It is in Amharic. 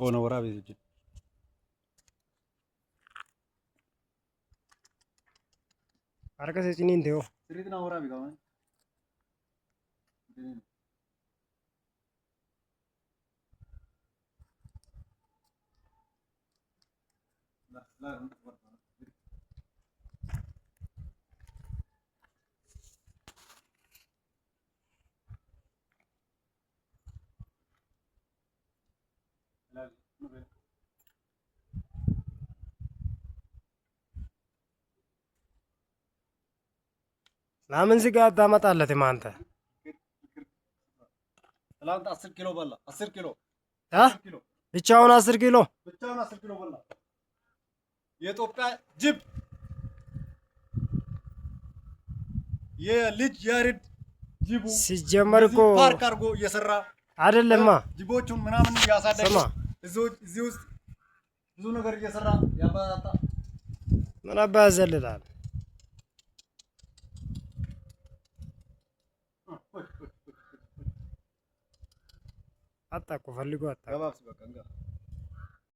ሆነ ወራቤ እጅ harka isiniin ta'u sirriitti waraabee qaban ለምን ስጋ ታመጣለህ አንተ? ትላንት 10 ኪሎ በላ 10 ኪሎ ብቻውን 10 ኪሎ ብቻውን 10 ኪሎ በላ። የኢትዮጵያ ጅብ የልጅ ያሬድ ጅቡ ሲጀመር እኮ ፓርክ አድርጎ እየሰራ አይደለማ። ጅቦቹን ምናምን እያሳደገ ስማ እዚህ ውስጥ ብዙ ነገር እየሰራ ያባጣ ምን አባ ያዘልላል? አጣ እኮ ፈልጎ አጣ። ገባብስ በቃ እንጋ